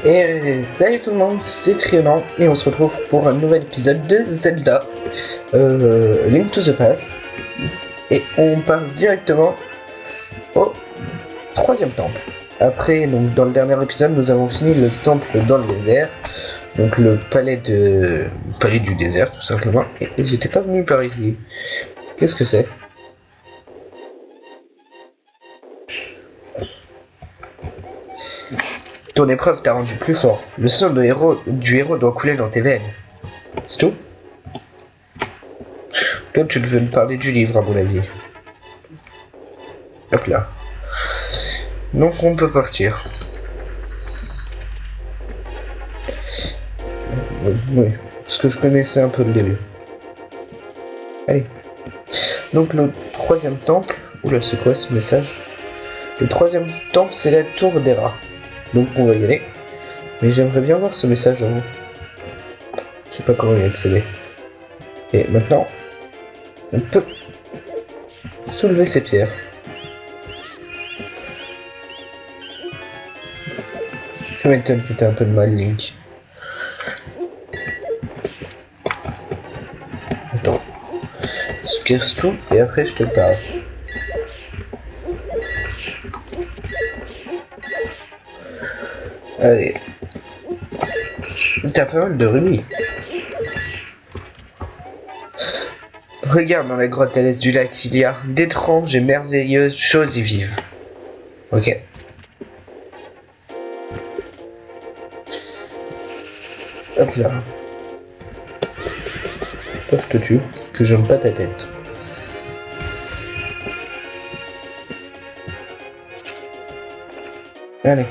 Salut tout le monde, c'est Trianon et on se retrouve pour un nouvel épisode de Zelda Link to the Past. Et on passe directement au troisième temple. Après, donc dans le dernier épisode, nous avons fini le temple dans le désert, donc le palais du désert tout simplement. Et j'étais pas venu par ici. Qu'est-ce que c'est? Ton épreuve t'a rendu plus fort. Le sang du héros doit couler dans tes veines. C'est tout? Toi, tu devais me parler du livre, à mon avis. Hop là. Donc, on peut partir. Oui, parce que je connaissais un peu le début. Allez. Donc, le troisième temple... Oula, c'est quoi ce message? Le troisième temple, c'est la tour des rats. Donc, on va y aller. Mais j'aimerais bien voir ce message avant. Je sais pas comment y accéder. Et maintenant, on peut soulever ces pierres. Je m'étonne que t'as un peu de mal, Link. Attends. Je casse tout et après je te parle. Allez. T'as pas mal de rubis. Regarde dans la grotte à l'est du lac, il y a d'étranges et merveilleuses choses y vivent. Ok. Hop là. Toi je te tue, que j'aime pas ta tête. Allez.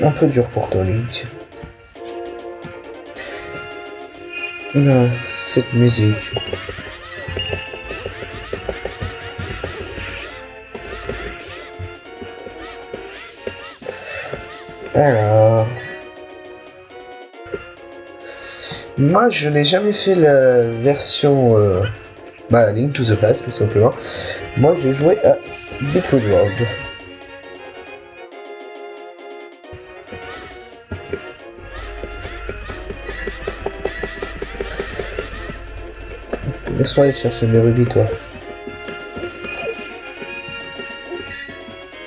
Un peu dur pour toi, Link. Non, cette musique. Alors... Moi, je n'ai jamais fait la version... Link to the Past, tout simplement. Moi, j'ai joué à Bitwood World. Laisse-moi aller chercher mes rubis, toi.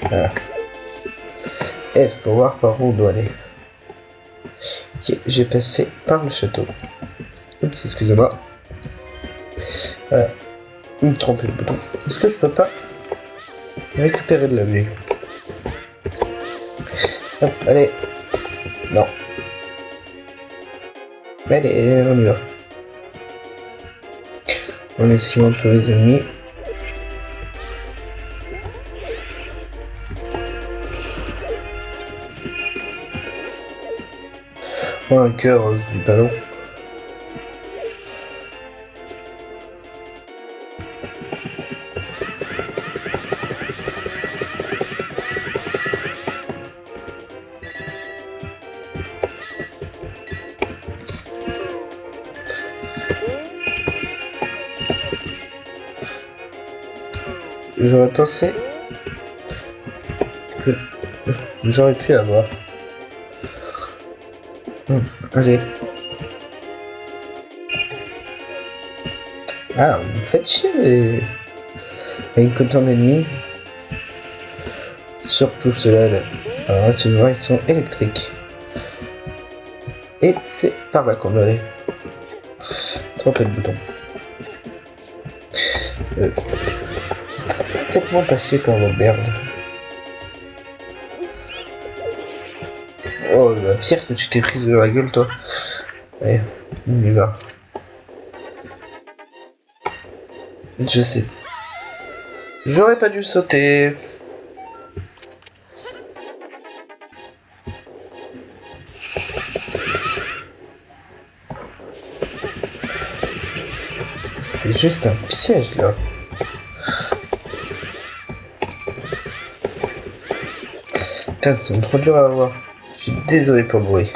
Voilà. F pour voir par où on doit aller. Ok, j'ai passé par le château. Oups, excusez-moi. Voilà. Me tromper le bouton. Est-ce que je peux pas récupérer de la vie? Hop, allez. Non. Allez, on y va. En essayant tous les ennemis. Oh, un cœur, je dis pas non. J'aurais pensé que j'aurais pu avoir. Allez. Ah, vous me faites chier avec autant d'ennemis. Surtout ceux-là. Là. Alors là, tu vois, ils sont électriques. Et c'est par là qu'on doit aller. Tromper le bouton. Complètement passé par la merde. Oh, la pierre que tu t'es prise de la gueule, toi. Allez, on y va. Je sais. J'aurais pas dû sauter. C'est juste un piège, là. Putain, c'est trop dur à voir. Je suis désolé pour le bruit.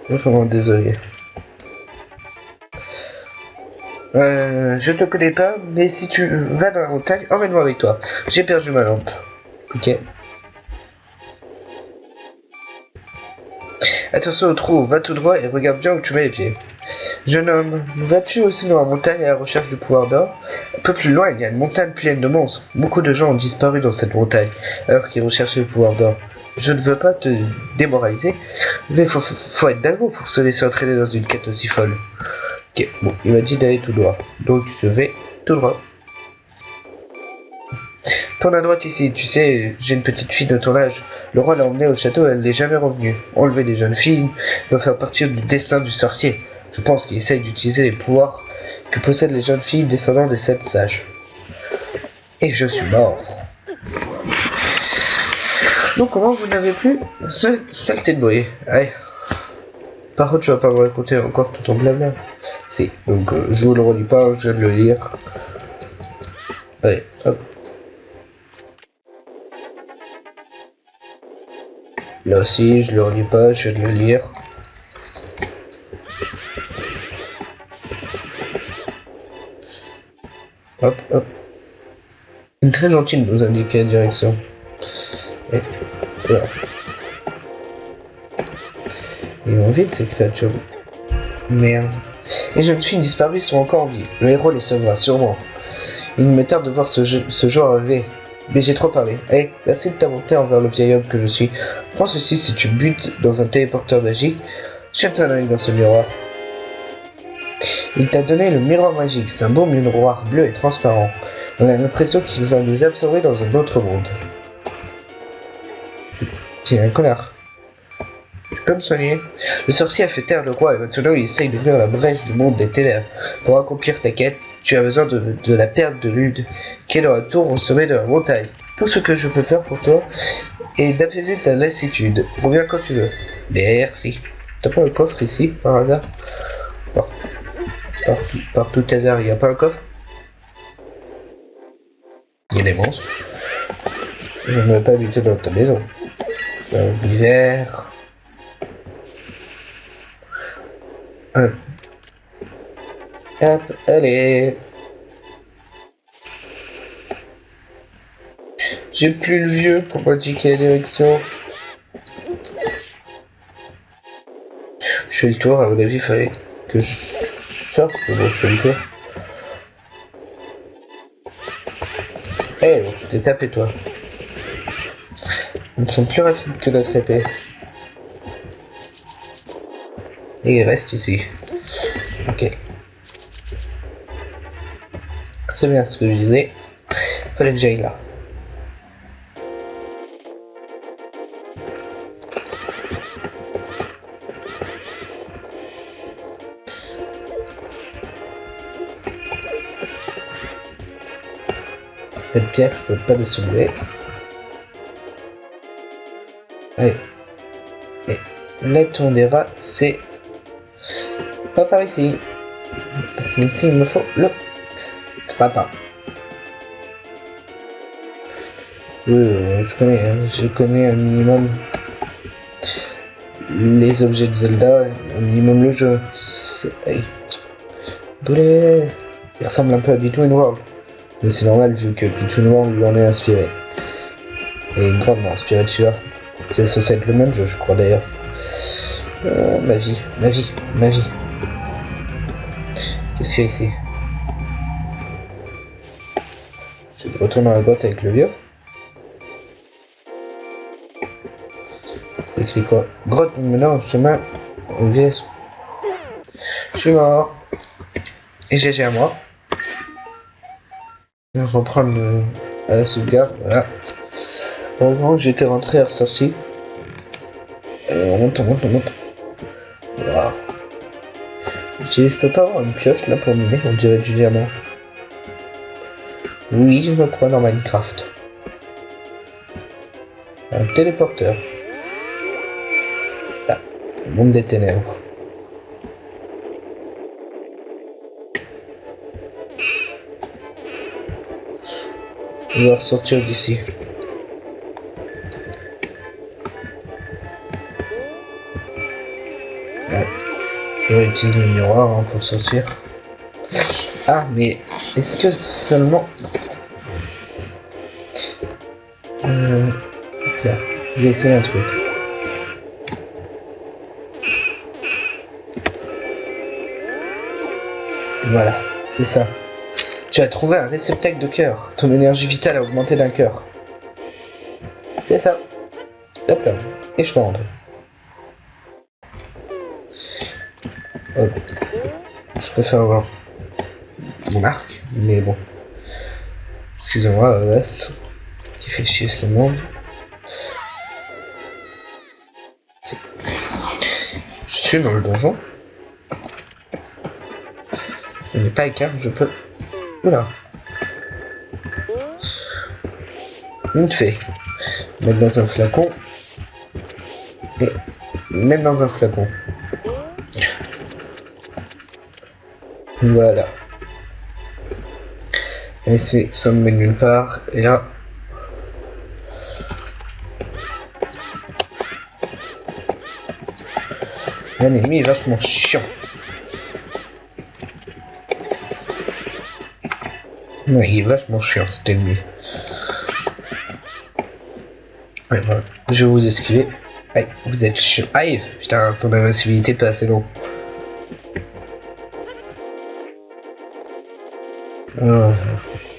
Vraiment désolé. Je te connais pas, mais si tu vas dans la montagne, emmène-moi avec toi. J'ai perdu ma lampe. Ok. Attention au trou, va tout droit et regarde bien où tu mets les pieds. Jeune homme, vas-tu aussi dans la montagne à la recherche du pouvoir d'or? Un peu plus loin, il y a une montagne pleine de monstres. Beaucoup de gens ont disparu dans cette montagne, alors qu'ils recherchaient le pouvoir d'or. Je ne veux pas te démoraliser, mais faut être dingo pour se laisser entraîner dans une quête aussi folle. Ok, bon, il m'a dit d'aller tout droit, donc je vais tout droit. Tourne à droite ici, tu sais, j'ai une petite fille de ton âge. Le roi l'a emmenée au château et elle n'est jamais revenue. Enlever des jeunes filles doit faire partie du destin du sorcier. Je pense qu'il essaye d'utiliser les pouvoirs que possèdent les jeunes filles descendant des 7 sages. Et je suis mort. Donc comment vous n'avez plus saleté de bruit. Allez. Par contre, tu vas pas me raconter encore tout ton blabla. Si, donc je vous le relis pas, je viens de le lire. Allez, hop. Là aussi, je le relis pas, je viens de le lire. Hop, hop. Une très gentille de nous indiquer la direction. Et voilà. Ils vont vite ces créatures. Merde. Les jeunes filles disparues sont encore en vie. Le héros les sauvera sûrement. Il me tarde de voir ce jour arriver. Mais j'ai trop parlé. Allez, merci de t'inventer envers le vieil homme que je suis. Prends ceci si tu butes dans un téléporteur magique. Jette un œil dans ce miroir. Il t'a donné le miroir magique. C'est un beau miroir bleu et transparent. On a l'impression qu'il va nous absorber dans un autre monde. Tiens, un connard. Tu peux me soigner? Le sorcier a fait taire le roi et maintenant il essaye d'ouvrir la brèche du monde des ténèbres. Pour accomplir ta quête, tu as besoin de la perle de Lude, qui est dans la tour au sommet de la montagne. Tout ce que je peux faire pour toi est d'apaiser ta lassitude. Reviens quand tu veux. Merci. T'as pas un coffre ici, par hasard? Par tout hasard, il n'y a pas un coffre? Il y a des monstres. Je ne vais pas habiter dans ta maison. L'hiver. Hop, allez. J'ai plus le vieux pour m'indiquer la direction. Je fais le tour, à mon avis, il fallait que je sorte, mais bon, je fais le tour. Eh, bon, tu t'es tapé, toi. Ils sont plus rapides que notre épée. Et il reste ici. Ok. C'est bien ce que je disais. Fallait que j'aille là. Cette pierre, je peux pas la soulever. Allez. Et la tour des rats, c'est pas par ici. Parce qu'ici, il me faut le grappin. Oui, je connais un minimum les objets de Zelda, un minimum le jeu. Hey. Il ressemble un peu à Between World. Mais c'est normal vu que Between World lui en est inspiré. Et grandement inspiré de celui-là. C'est censé être le même jeu, je crois d'ailleurs. Ma vie. Qu'est-ce qu'il y a ici? Je retourne dans la grotte avec le vieux. C'est écrit quoi? Grotte menant chemin au vieux. Je suis mort. Et GG à moi. Je vais reprendre à la sauvegarde. Voilà. Heureusement que j'étais rentré à ressorti. On monte. Voilà. Je peux pas avoir une pioche là pour miner, on dirait du diamant. Oui, je me crois dans Minecraft. Un téléporteur. Ah, le monde des ténèbres. On va ressortir d'ici. Ouais. Je vais utiliser le miroir hein, pour sortir. Ah, mais est-ce que seulement... Là, je vais essayer un truc. Voilà, c'est ça. Tu as trouvé un réceptacle de cœur. Ton énergie vitale a augmenté d'un cœur. C'est ça. Hop là. Et je peux rentrer. Hop. Je préfère avoir mon arc, mais bon. Excusez-moi, reste. Qui fait chier ce monde. Je suis dans le donjon. Je n'ai pas écart, je peux... Oula. Une fée. Mettre dans un flacon. Et mettre dans un flacon. Voilà. Et c'est ça me mène nulle part. Et là. L'ennemi est vachement chiant. Ouais, il est vachement chiant cet ennemi. Ouais, voilà. Je vais vous esquiver. Aïe, vous êtes chiant. Aïe, putain, ton invincibilité pas assez long.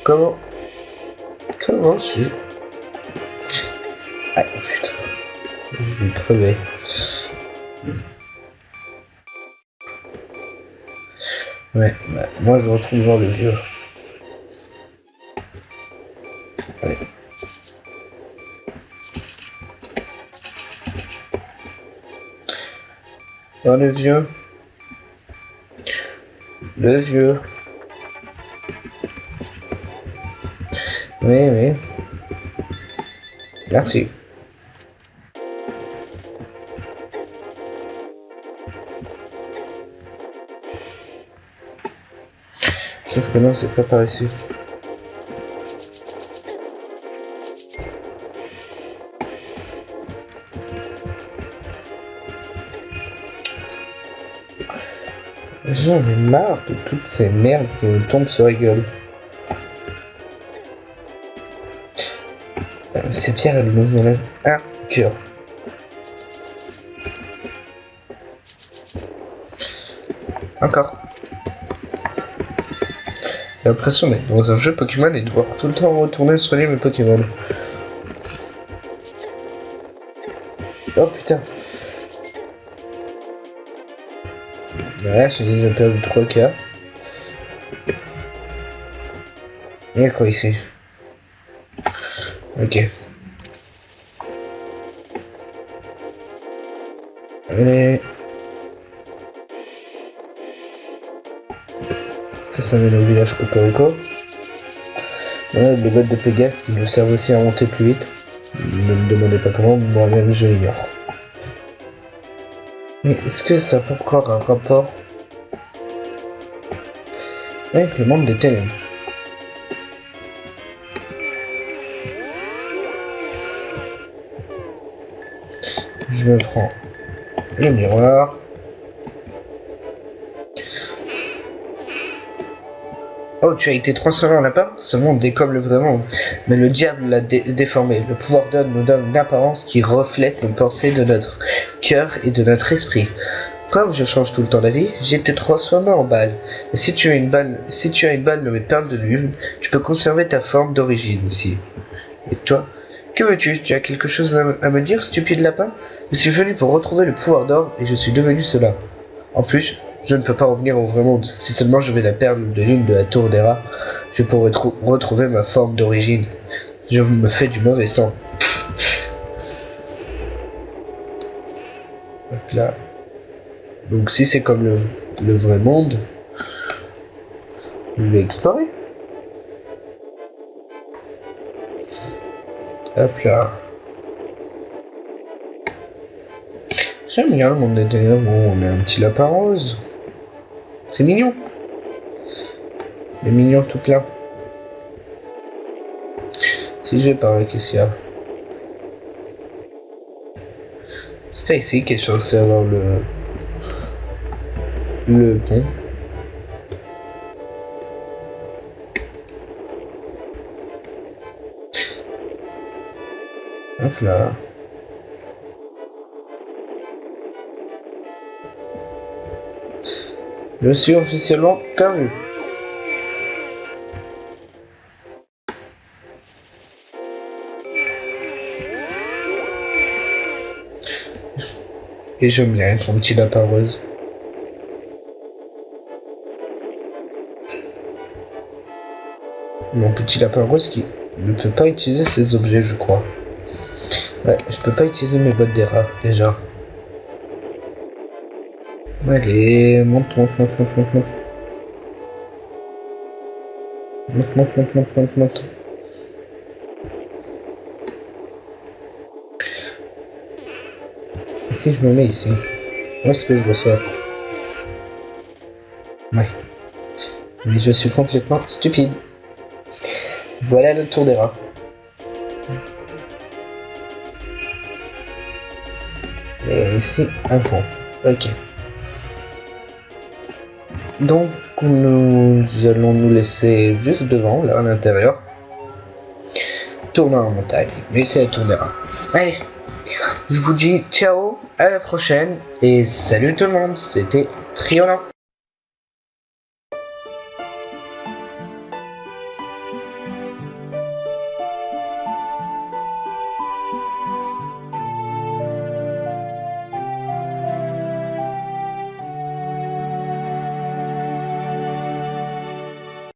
Comment je suis... Aïe, putain. Je vais crever. Ouais, bah, moi je retrouve voir le vieux. Allez. Oh, le vieux. Le vieux. Oui, oui. Merci. Sauf que non, c'est pas par ici. J'en ai marre de toutes ces merdes qui me tombent sur la gueule. Ces pierres, elles nous enlèvent un cœur. Encore. J'ai l'impression d'être dans un jeu Pokémon et de devoir tout le temps retourner soigner mes Pokémon. Oh putain. Ouais, j'ai déjà perdu 3 cas. Il y a quoi ici? Ok. Allez. Ça mène au village Cocorico. Ouais, les bottes de Pégase qui nous servent aussi à monter plus vite. Ne me demandez pas comment, moi-même je l'ignore. Mais est-ce que ça a encore un rapport avec le monde des ténèbres? Je me prends le miroir. Oh, tu as été transformé en lapin? Ce monde est comme le vrai monde, mais le diable l'a déformé. Le pouvoir nous donne une apparence qui reflète les pensées de notre cœur et de notre esprit. Comme je change tout le temps d'avis, j'ai été transformé en balle. Et si tu as une balle nommée perle de lune, tu peux conserver ta forme d'origine ici. Et toi, que veux-tu? Tu as quelque chose à me dire, stupide lapin? Je suis venu pour retrouver le pouvoir d'or et je suis devenu cela. En plus, je ne peux pas revenir au vrai monde. Si seulement je vais la perle de lune de la tour des rats, je pourrai retrouver ma forme d'origine. Je me fais du mauvais sang. Donc là. Donc si c'est comme le vrai monde, je vais explorer. Hop là. J'aime bien le monde des ténèbres. Bon, on a un petit lapin rose. C'est mignon. Il est mignon tout plein. Si je vais par là, qu'est-ce qu'il y a? C'est pas ici qu'il est censé avoir le pont. Hop là. Je suis officiellement perdu. Et je me lève, mon petit lapin rose. Mon petit lapin rose qui ne peut pas utiliser ses objets, je crois. Ouais, je peux pas utiliser mes bottes des rats, déjà. Allez, monte, monte, monte, monte, monte, monte. Monte, monte, monte, monte, monte, monte. Si je me mets ici, où est-ce que je reçois? Ouais. Mais je suis complètement stupide. Voilà le tour des rats. Et ici, un pont. Ok. Donc, nous allons nous laisser juste devant, là, à l'intérieur. Tourner en montagne. Mais c'est le tour des rats. Allez. Je vous dis ciao, à la prochaine. Et salut tout le monde. C'était Triolan.